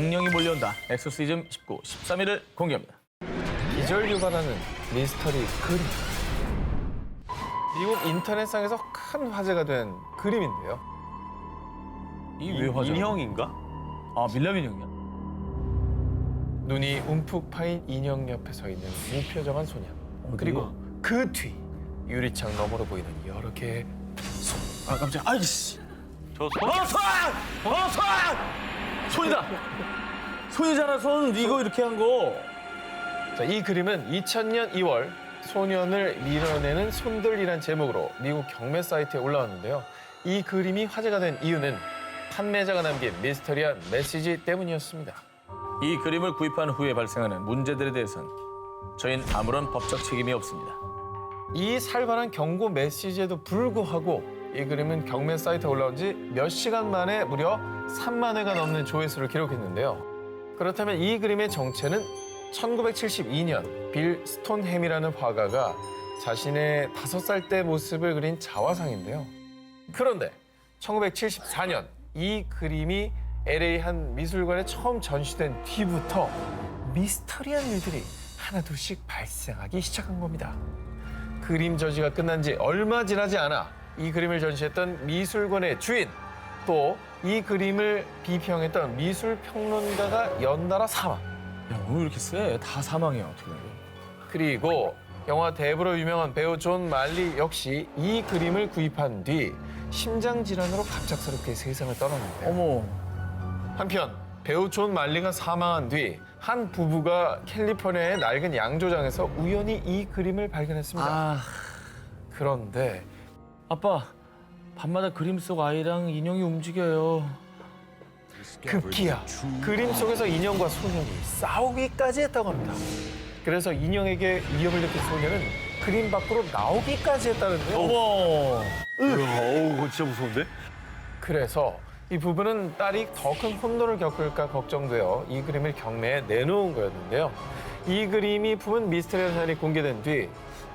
악령이 몰려온다. 엑소시즘 19, 13일을 공개합니다. 기절 유발하는 미스터리 그림. 미국 인터넷상에서 큰 화제가 된 그림인데요. 이왜 화제? 인형인가? 아, 밀랍 인형이야? 눈이 움푹 파인 인형 옆에 서 있는 무표정한 소년. 그리고 그 뒤 유리창 너머로 보이는 여러 개의 아, 깜짝이야. 아이씨. 저 손? 손! 손이다! 손이잖아, 손. 이거 이렇게 한 거. 자, 이 그림은 2000년 2월 소년을 밀어내는 손들이란 제목으로 미국 경매 사이트에 올라왔는데요. 이 그림이 화제가 된 이유는 판매자가 남긴 미스터리한 메시지 때문이었습니다. 이 그림을 구입한 후에 발생하는 문제들에 대해선 저희는 아무런 법적 책임이 없습니다. 이 살벌한 경고 메시지에도 불구하고 이 그림은 경매 사이트에 올라온 지 몇 시간 만에 무려 3만 회가 넘는 조회수를 기록했는데요. 그렇다면 이 그림의 정체는 1972년 빌 스톤햄이라는 화가가 자신의 5살 때 모습을 그린 자화상인데요. 그런데 1974년 이 그림이 LA 한 미술관에 처음 전시된 뒤부터 미스터리한 일들이 하나둘씩 발생하기 시작한 겁니다. 그림 전시가 끝난 지 얼마 지나지 않아 이 그림을 전시했던 미술관의 주인, 또 이 그림을 비평했던 미술평론가가 연달아 사망. 야, 왜 이렇게 세? 다 사망이야, 어떻게. 그리고 영화 대부로 유명한 배우 존 말리 역시 이 그림을 구입한 뒤 심장 질환으로 갑작스럽게 세상을 떠났는데요. 어머. 한편 배우 존 말리가 사망한 뒤 한 부부가 캘리포니아의 낡은 양조장에서 우연히 이 그림을 발견했습니다. 아, 그런데 아빠. 밤마다 그림 속 아이랑 인형이 움직여요. 급기야 그림 속에서 인형과 소년이 싸우기까지 했다고 합니다. 그래서 인형에게 위협을 느낀 소년은 그림 밖으로 나오기까지 했다는데요. 어머. 어우, 그거 진짜 무서운데? 그래서 이 부부는 딸이 더 큰 혼돈을 겪을까 걱정되어 이 그림을 경매에 내놓은 거였는데요. 이 그림이 품은 미스터리한 사연이 공개된 뒤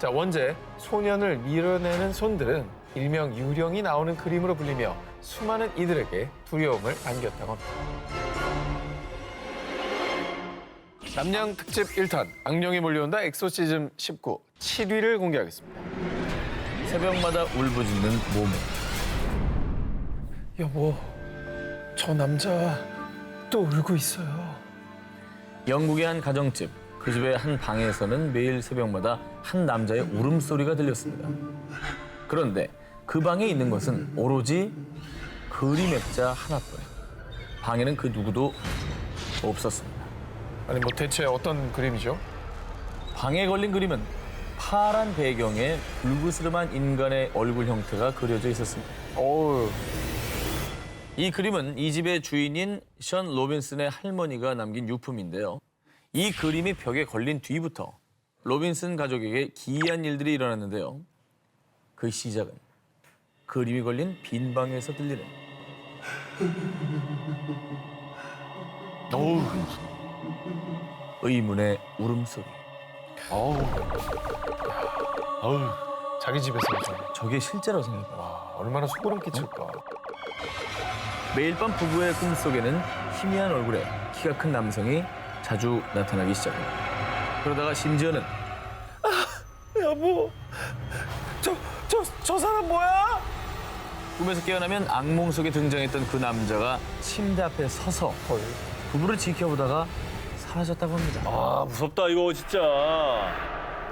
원제 소년을 밀어내는 손들은 일명 유령이 나오는 그림으로 불리며 수많은 이들에게 두려움을 안겼다고 합니다. 남양 특집 1탄 악령이 몰려온다 엑소시즘 19 7위를 공개하겠습니다. 새벽마다 울부짖는 모모. 여보, 저 남자 또 울고 있어요. 영국의 한 가정집, 그 집의 한 방에서는 매일 새벽마다 한 남자의 울음소리가 들렸습니다. 그런데 그 방에 있는 것은 오로지 그림 액자 하나뿐. 방에는 그 누구도 없었습니다. 아니 뭐 대체 어떤 그림이죠? 방에 걸린 그림은 파란 배경에 불그스름한 인간의 얼굴 형태가 그려져 있었습니다. 어우, 이 그림은 이 집의 주인인 션 로빈슨의 할머니가 남긴 유품인데요. 이 그림이 벽에 걸린 뒤부터 로빈슨 가족에게 기이한 일들이 일어났는데요. 그 시작은 그림이 걸린 빈 방에서 들리는 어우, 의문의 울음소리. 어우. 어우. 자기 집에서 오잖아. 저게 실제라고 생각해봐. 와, 얼마나 소름 끼칠까. 매일 밤 부부의 꿈속에는 희미한 얼굴에 키가 큰 남성이 자주 나타나기 시작합니다. 그러다가 심지어는 여보, 저 사람 뭐야? 꿈에서 깨어나면 악몽 속에 등장했던 그 남자가 침대 앞에 서서 부부를 지켜보다가 사라졌다고 합니다. 아, 무섭다, 이거 진짜.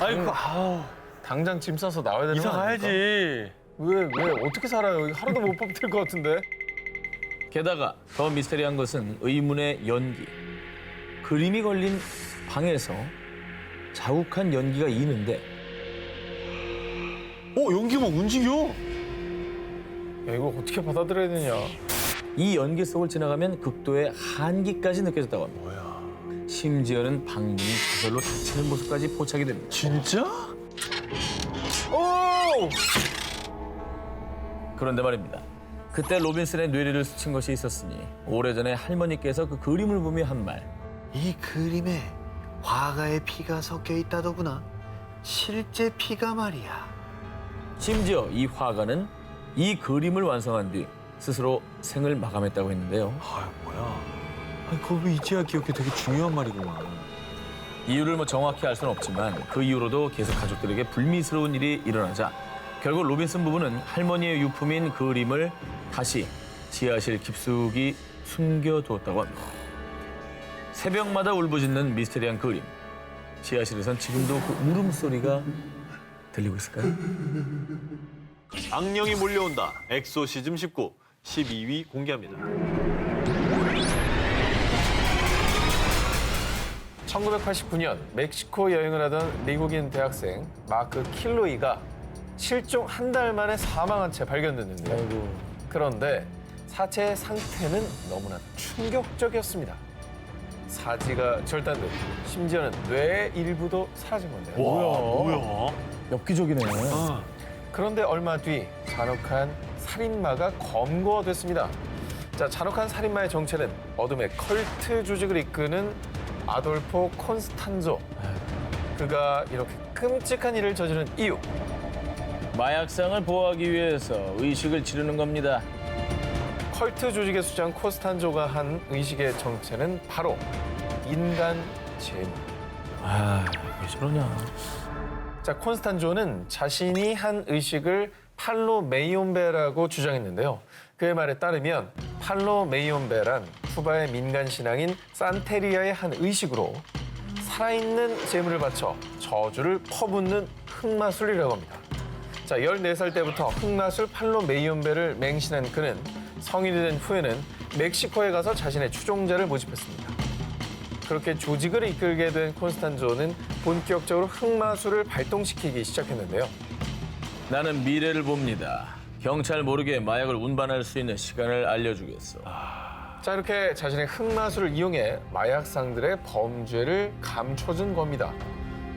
아이고, 아우. 당장 짐 싸서 나와야 되는 이사 거 아닙니까? 가야지. 왜 어떻게 살아요? 여기 하루도 못 버틸 것 같은데. 게다가 더 미스터리한 것은 의문의 연기. 그림이 걸린 방에서 자욱한 연기가 이는데 연기 막 움직여. 야, 이거 어떻게 받아들여야 되냐? 이 연기 속을 지나가면 극도의 한기까지 느껴졌다고 합니다. 뭐야. 심지어는 방문이 저절로 닫히는 모습까지 포착이 됩니다. 진짜? 오! 그런데 말입니다. 그때 로빈슨의 뇌리를 스친 것이 있었으니 오래전에 할머니께서 그 그림을 보며 한 말. 이 그림에 화가의 피가 섞여 있다더구나. 실제 피가 말이야. 심지어 이 화가는 이 그림을 완성한 뒤 스스로 생을 마감했다고 했는데요. 아, 뭐야. 아니, 그걸 왜 이제야 기억해? 되게 중요한 말이구만. 이유를 뭐 정확히 알 수는 없지만 그 이후로도 계속 가족들에게 불미스러운 일이 일어나자 결국 로빈슨 부부는 할머니의 유품인 그림을 다시 지하실 깊숙이 숨겨두었다고 합니다. 새벽마다 울부짖는 미스테리한 그림. 지하실에선 지금도 그 울음소리가 들리고 있을까요? 악령이 몰려온다. 엑소시즘 19, 12위 공개합니다. 1989년 멕시코 여행을 하던 미국인 대학생 마크 킬로이가 실종 한 달 만에 사망한 채 발견됐는데요. 그런데 사체의 상태는 너무나 충격적이었습니다. 사지가 절단됐고 심지어는 뇌의 일부도 사라진 건데요. 뭐야? 엽기적이네. 그런데 얼마 뒤 잔혹한 살인마가 검거됐습니다. 자, 잔혹한 살인마의 정체는 어둠의 컬트 조직을 이끄는 아돌포 콘스탄조. 그가 이렇게 끔찍한 일을 저지른 이유. 마약상을 보호하기 위해서 의식을 치르는 겁니다. 컬트 조직의 수장 콘스탄조가 한 의식의 정체는 바로 인간 재물. 왜 저러냐. 자, 콘스탄조는 자신이 한 의식을 팔로 메이온베라고 주장했는데요. 그의 말에 따르면 팔로 메이온베란 쿠바의 민간 신앙인 산테리아의 한 의식으로 살아있는 재물을 바쳐 저주를 퍼붓는 흑마술이라고 합니다. 자, 14살 때부터 흑마술 팔로 메이온베를 맹신한 그는 성인이 된 후에는 멕시코에 가서 자신의 추종자를 모집했습니다. 그렇게 조직을 이끌게 된 콘스탄조는 본격적으로 흑마술을 발동시키기 시작했는데요. 나는 미래를 봅니다. 경찰 모르게 마약을 운반할 수 있는 시간을 알려주겠어. 자, 이렇게 자신의 흑마술을 이용해 마약상들의 범죄를 감춰준 겁니다.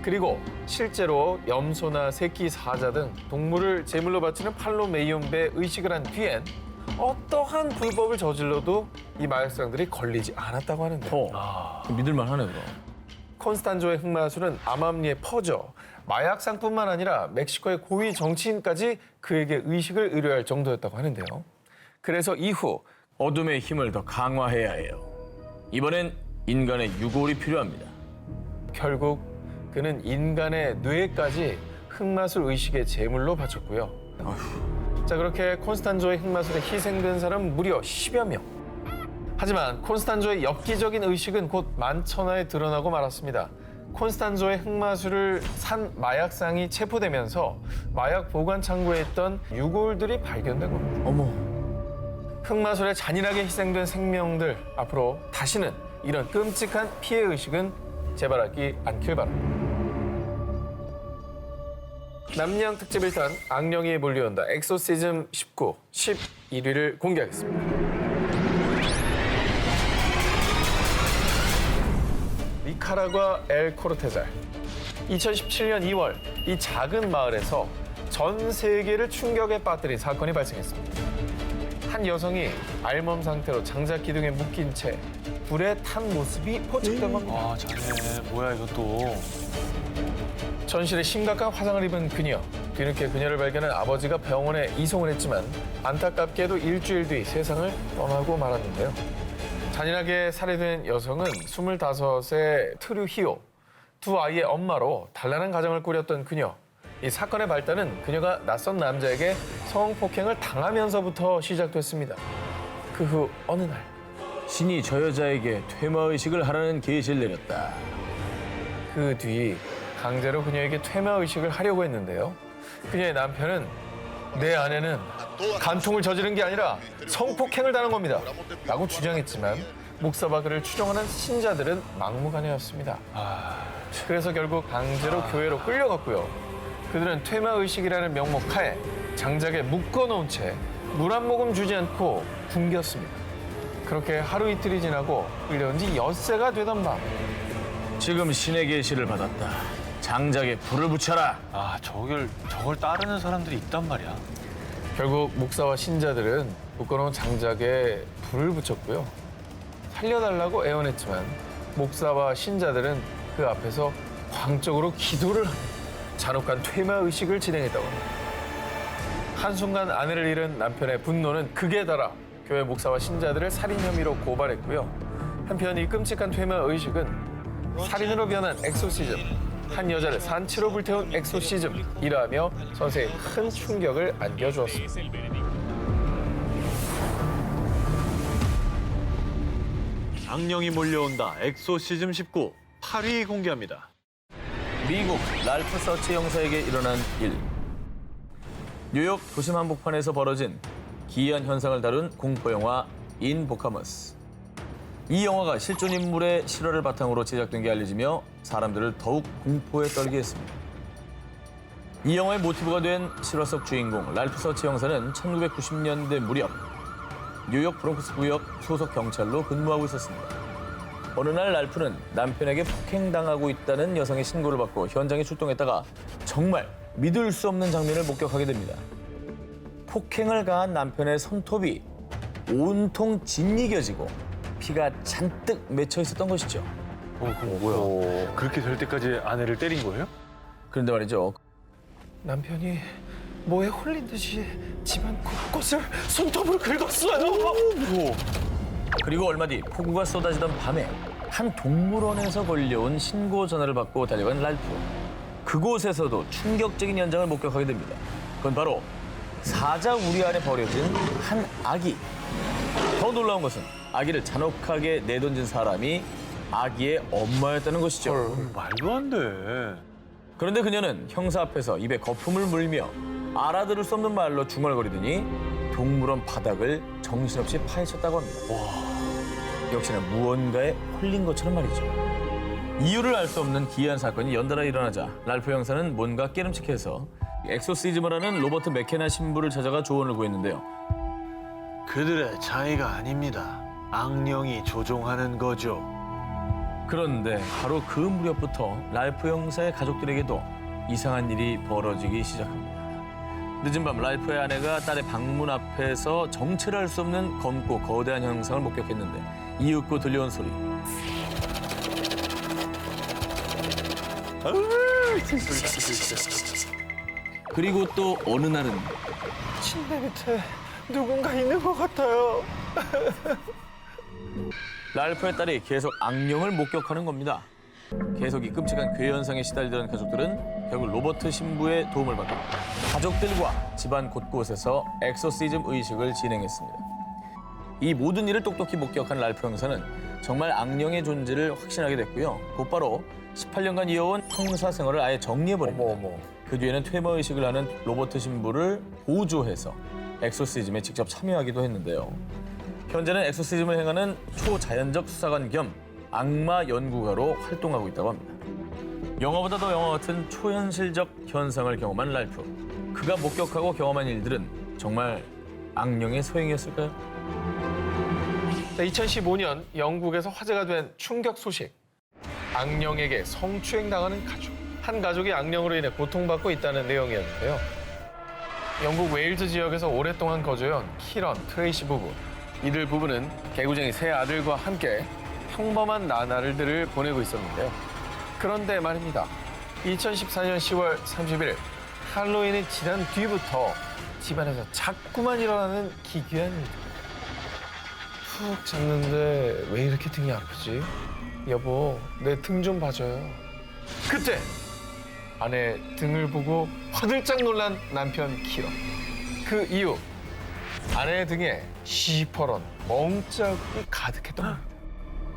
그리고 실제로 염소나 새끼 사자 등 동물을 제물로 바치는 팔로 메이온베 의식을 한 뒤엔 어떠한 불법을 저질러도 이 마약상들이 걸리지 않았다고 하는데요. 믿을만 하네, 그럼. 콘스탄조의 흑마술은 암암리에 퍼져 마약상뿐만 아니라 멕시코의 고위 정치인까지 그에게 의식을 의뢰할 정도였다고 하는데요. 그래서 이후 어둠의 힘을 더 강화해야 해요. 이번엔 인간의 유골이 필요합니다. 결국 그는 인간의 뇌까지 흑마술 의식의 제물로 바쳤고요. 자, 그렇게 콘스탄조의 흑마술에 희생된 사람은 무려 10여 명. 하지만 콘스탄조의 엽기적인 의식은 곧 만천하에 드러나고 말았습니다. 콘스탄조의 흑마술을 산 마약상이 체포되면서 마약 보관 창고에 있던 유골들이 발견된 겁니다. 어머. 흑마술에 잔인하게 희생된 생명들, 앞으로 다시는 이런 끔찍한 피해 의식은 재발하지 않길 바랍니다. 남양 특집 1탄 악령이 몰려온다 엑소시즘 19 11위를 공개하겠습니다. 니카라과 엘 코르테잘. 2017년 2월 이 작은 마을에서 전 세계를 충격에 빠뜨린 사건이 발생했습니다. 한 여성이 알몸 상태로 장작 기둥에 묶인 채 불에 탄 모습이 포착된 겁니다. 아, 자네 뭐야 이것도. 전실에 심각한 화상을 입은 그녀. 뒤늦게 그녀를 발견한 아버지가 병원에 이송을 했지만 안타깝게도 일주일 뒤 세상을 떠나고 말았는데요. 잔인하게 살해된 여성은 25세 트루히오, 두 아이의 엄마로 단란한 가정을 꾸렸던 그녀. 이 사건의 발단은 그녀가 낯선 남자에게 성폭행을 당하면서부터 시작됐습니다. 그 후 어느 날 신이 저 여자에게 퇴마의식을 하라는 계시를 내렸다. 그 뒤 강제로 그녀에게 퇴마의식을 하려고 했는데요. 그녀의 남편은 내 아내는 간통을 저지른 게 아니라 성폭행을 당한 겁니다. 라고 주장했지만 목사와 그를 추종하는 신자들은 막무가내였습니다. 그래서 결국 강제로 교회로 끌려갔고요. 그들은 퇴마의식이라는 명목 하에 장작에 묶어놓은 채 물 한 모금 주지 않고 굶겼습니다. 그렇게 하루 이틀이 지나고 끌려온 지 엿새가 되던 밤. 지금 신의 계시를 받았다. 장작에 불을 붙여라. 아, 저걸 따르는 사람들이 있단 말이야. 결국 목사와 신자들은 묶어놓은 장작에 불을 붙였고요. 살려달라고 애원했지만 목사와 신자들은 그 앞에서 광적으로 기도를 하며 잔혹한 퇴마의식을 진행했다고 합니다. 한순간 아내를 잃은 남편의 분노는 극에 달아 교회 목사와 신자들을 살인 혐의로 고발했고요. 한편 이 끔찍한 퇴마 의식은 살인으로 변한 엑소시즘, 한 여자를 산채로 불태운 엑소시즘이라며 선세에 큰 충격을 안겨주었습니다. 악령이 몰려온다. 엑소시즘 19 8위 공개합니다. 미국 랄프 서치 형사에게 일어난 일. 뉴욕 도심 한복판에서 벌어진 기이한 현상을 다룬 공포영화 인보카머스. 이 영화가 실존 인물의 실화를 바탕으로 제작된 게 알려지며 사람들을 더욱 공포에 떨게 했습니다. 이 영화의 모티브가 된 실화 속 주인공 랄프 서치 형사는 1990년대 무렵 뉴욕 브롱크스 구역 소속 경찰로 근무하고 있었습니다. 어느 날 랄프는 남편에게 폭행당하고 있다는 여성의 신고를 받고 현장에 출동했다가 정말 믿을 수 없는 장면을 목격하게 됩니다. 폭행을 가한 남편의 손톱이 온통 짓이겨지고 피가 잔뜩 맺혀 있었던 것이죠. 뭐야? 그렇게 될 때까지 아내를 때린 거예요? 그런데 말이죠. 남편이 뭐에 홀린 듯이 집안 곳곳을 손톱을 긁었어요. 그리고 얼마 뒤 폭우가 쏟아지던 밤에 한 동물원에서 걸려온 신고 전화를 받고 달려간 랄프. 그곳에서도 충격적인 현장을 목격하게 됩니다. 그건 바로 사자 우리 안에 버려진 한 아기. 더 놀라운 것은 아기를 잔혹하게 내던진 사람이 아기의 엄마였다는 것이죠. 말도 안 돼. 그런데 그녀는 형사 앞에서 입에 거품을 물며 알아들을 수 없는 말로 중얼거리더니 동물원 바닥을 정신없이 파헤쳤다고 합니다. 역시나 무언가에 홀린 것처럼 말이죠. 이유를 알 수 없는 기이한 사건이 연달아 일어나자 랄프 형사는 뭔가 깨름칙해서 엑소시즘을 하는 로버트 맥케나 신부를 찾아가 조언을 구했는데요. 그들의 차이가 아닙니다. 악령이 조종하는 거죠. 그런데 바로 그 무렵부터 랄프 형사의 가족들에게도 이상한 일이 벌어지기 시작합니다. 늦은 밤 랄프의 아내가 딸의 방문 앞에서 정체를 알 수 없는 검고 거대한 형상을 목격했는데 이윽고 들려온 소리. 그리고 또 어느 날은 침대 밑에 누군가 있는 것 같아요. 랄프의 딸이 계속 악령을 목격하는 겁니다. 계속 이 끔찍한 괴 현상에 시달리던 가족들은 결국 로버트 신부의 도움을 받고 가족들과 집안 곳곳에서 엑소시즘 의식을 진행했습니다. 이 모든 일을 똑똑히 목격한 랄프 형사는 정말 악령의 존재를 확신하게 됐고요. 곧바로 18년간 이어온 형사 생활을 아예 정리해버립니다. 그 뒤에는 퇴마 의식을 하는 로버트 신부를 보조해서 엑소시즘에 직접 참여하기도 했는데요. 현재는 엑소시즘을 행하는 초자연적 수사관 겸 악마 연구가로 활동하고 있다고 합니다. 영화보다 더 영화 같은 초현실적 현상을 경험한 랄프. 그가 목격하고 경험한 일들은 정말 악령의 소행이었을까요? 2015년 영국에서 화제가 된 충격 소식. 악령에게 성추행당하는 가족. 한 가족이 악령으로 인해 고통받고 있다는 내용이었는데요. 영국 웨일즈 지역에서 오랫동안 거주해온 키런, 트레이시 부부. 이들 부부는 개구쟁이 세 아들과 함께 평범한 나날들을 보내고 있었는데요. 그런데 말입니다. 2014년 10월 30일 할로윈이 지난 뒤부터 집안에서 자꾸만 일어나는 기괴한 일들. 푹 잤는데 왜 이렇게 등이 아프지? 여보, 내 등 좀 봐줘요. 그때 아내 등을 보고 화들짝 놀란 남편 키런. 그 이유, 아내의 등에 시퍼런 멍자국이 가득했던 겁니다.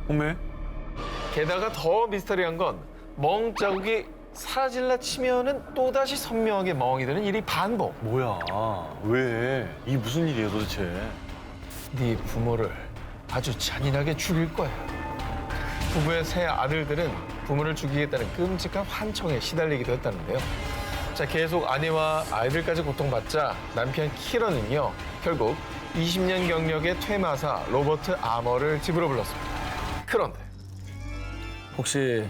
어메? 게다가 더 미스터리한 건 멍자국이 사라질라 치면은 또다시 선명하게 멍이 드는 일이 반복. 뭐야? 왜? 이게 무슨 일이에요 도대체? 네 부모를 아주 잔인하게 죽일 거야. 부부의 세 아들들은 부모를 죽이겠다는 끔찍한 환청에 시달리기도 했다는데요. 자, 계속 아내와 아이들까지 고통받자 남편 키런은요, 결국 20년 경력의 퇴마사 로버트 아머를 집으로 불렀습니다. 그런데 혹시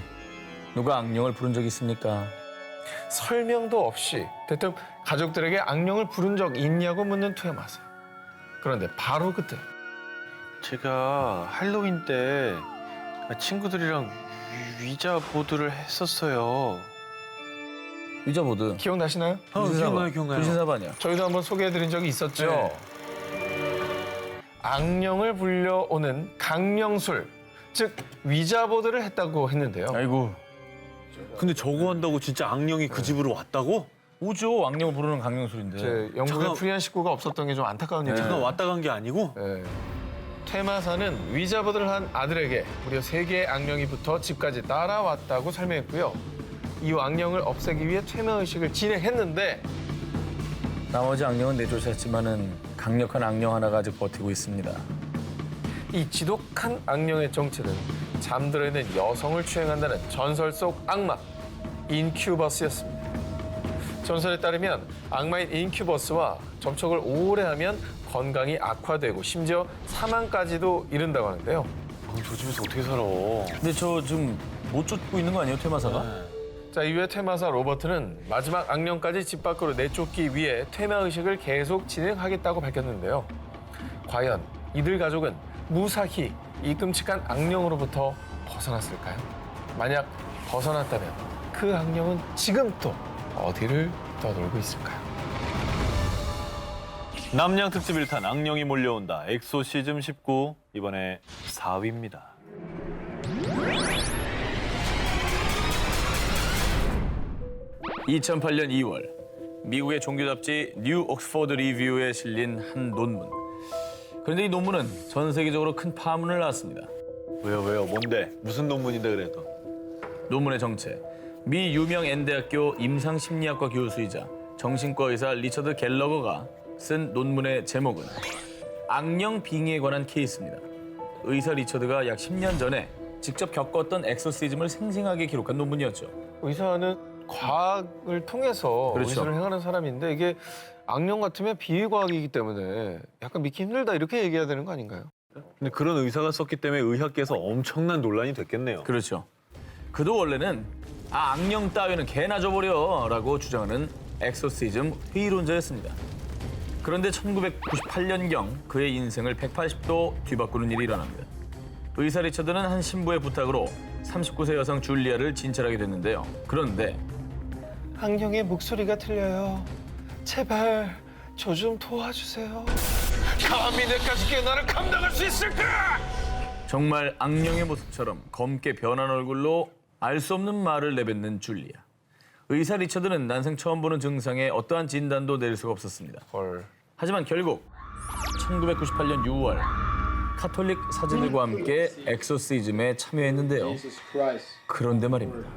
누가 악령을 부른 적 있습니까? 설명도 없이 대뜸 가족들에게 악령을 부른 적 있냐고 묻는 퇴마사. 그런데 바로 그때 제가 할로윈 때 친구들이랑 위자 보드를 했었어요. 위자보드. 기억나시나요? 기억나요. 불신사바 아니야? 저희도 한번 소개해드린 적이 있었죠. 네. 악령을 불려오는 강령술, 즉 위자보드를 했다고 했는데요. 아이고 근데 저거 한다고 진짜 악령이 그 집으로 왔다고? 오죠. 악령을 부르는 강령술인데. 제 영국에 잠깐- 프리한 식구가 없었던 게 좀 안타까운 일이에요. 잠깐 왔다 간 게 아니고? 네. 퇴마사는 위자보드를 한 아들에게 무려 3개의 악령이 붙어 집까지 따라왔다고 설명했고요. 이후 악령을 없애기 위해 퇴마의식을 진행했는데 나머지 악령은 내쫓았지만은 강력한 악령 하나가 아직 버티고 있습니다. 이 지독한 악령의 정체는 잠들어 있는 여성을 추행한다는 전설 속 악마 인큐버스였습니다. 전설에 따르면 악마인 인큐버스와 접촉을 오래 하면 건강이 악화되고 심지어 사망까지도 이른다고 하는데요. 저 집에서 어떻게 살아? 근데 저 지금 못 쫓고 있는 거 아니에요, 퇴마사가? 자, 이후에 퇴마사 로버트는 마지막 악령까지 집 밖으로 내쫓기 위해 퇴마의식을 계속 진행하겠다고 밝혔는데요. 과연 이들 가족은 무사히 이 끔찍한 악령으로부터 벗어났을까요? 만약 벗어났다면 그 악령은 지금 또 어디를 떠돌고 있을까요? 남양 특집 1탄 악령이 몰려온다. 엑소시즘 19 이번에 4위입니다. (2008년 2월) 미국의 종교 잡지 뉴 옥스포드 리뷰에 실린 한 논문. 그런데 이 논문은 전 세계적으로 큰 파문을 낳았습니다. 왜요? 뭔데? 무슨 논문인데 그래도? 논문의 정체. 미 유명 N대학교 임상심리학과 교수이자 정신과 의사 리처드 갤러거가 쓴 논문의 제목은 악령 빙의에 관한 케이스입니다. 의사 리처드가 약 10년 전에 직접 겪었던 엑소시즘을 생생하게 기록한 논문이었죠. 의사는 과학을 통해서 그렇죠. 의사를 행하는 사람인데 이게 악령 같으면 비의과학이기 때문에 약간 믿기 힘들다 이렇게 얘기해야 되는 거 아닌가요? 근데 그런 의사가 썼기 때문에 의학계에서 엄청난 논란이 됐겠네요. 그렇죠. 그도 원래는 악령 따위는 개나 줘버려 라고 주장하는 엑소시즘 회의론자였습니다. 그런데 1998년경 그의 인생을 180도 뒤바꾸는 일이 일어납니다. 의사 리처드는 한 신부의 부탁으로 39세 여성 줄리아를 진찰하게 됐는데요. 그런데 악령의 목소리가 들려요. 제발 저 좀 도와주세요. 감히 내 가족의 나를 감당할 수 있을까? 정말 악령의 모습처럼 검게 변한 얼굴로 알 수 없는 말을 내뱉는 줄리아. 의사 리처드는 난생 처음 보는 증상에 어떠한 진단도 내릴 수가 없었습니다. 헐. 하지만 결국 1998년 6월 카톨릭 사제들과 함께 엑소시즘에 참여했는데요. 그런데 말입니다.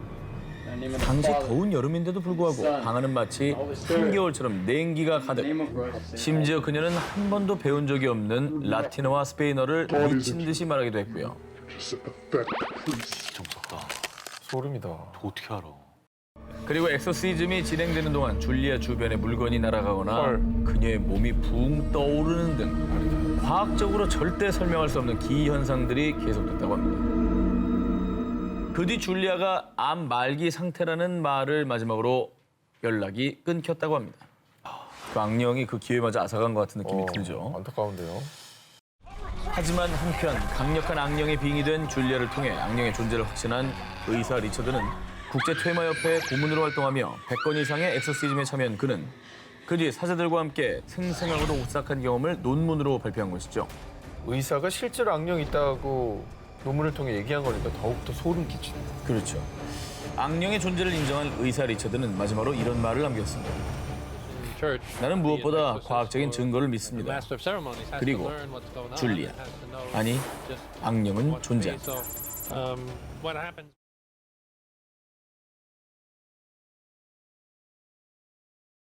당시 더운 여름인데도 불구하고 방 안은 마치 한겨울처럼 냉기가 가득. 심지어 그녀는 한 번도 배운 적이 없는 라틴어와 스페인어를 미친 듯이 말하기도 했고요. 소름이다. 어떻게 알아? 그리고 엑소시즘이 진행되는 동안 줄리아 주변에 물건이 날아가거나 헐. 그녀의 몸이 붕 떠오르는 등 과학적으로 절대 설명할 수 없는 기현상들이 계속됐다고 합니다. 그 뒤 줄리아가 암 말기 상태라는 말을 마지막으로 연락이 끊겼다고 합니다. 그 악령이 그 기회에 맞아 앗아간 것 같은 느낌이 들죠. 안타까운데요. 하지만 한편 강력한 악령에 빙의된 줄리아를 통해 악령의 존재를 확신한 의사 리처드는 국제퇴마협회 고문으로 활동하며 100건 이상의 엑소시즘에 참여한 그는 그 뒤 사제들과 함께 생생하고도 오싹한 경험을 논문으로 발표한 것이죠. 의사가 실제로 악령이 있다고 논문을 통해 얘기한 거니까 더욱더 소름 끼치네. 그렇죠. 악령의 존재를 인정한 의사 리처드는 마지막으로 이런 말을 남겼습니다. 나는 무엇보다 과학적인 증거를 믿습니다. 그리고 줄리아, 아니 악령은 존재한다.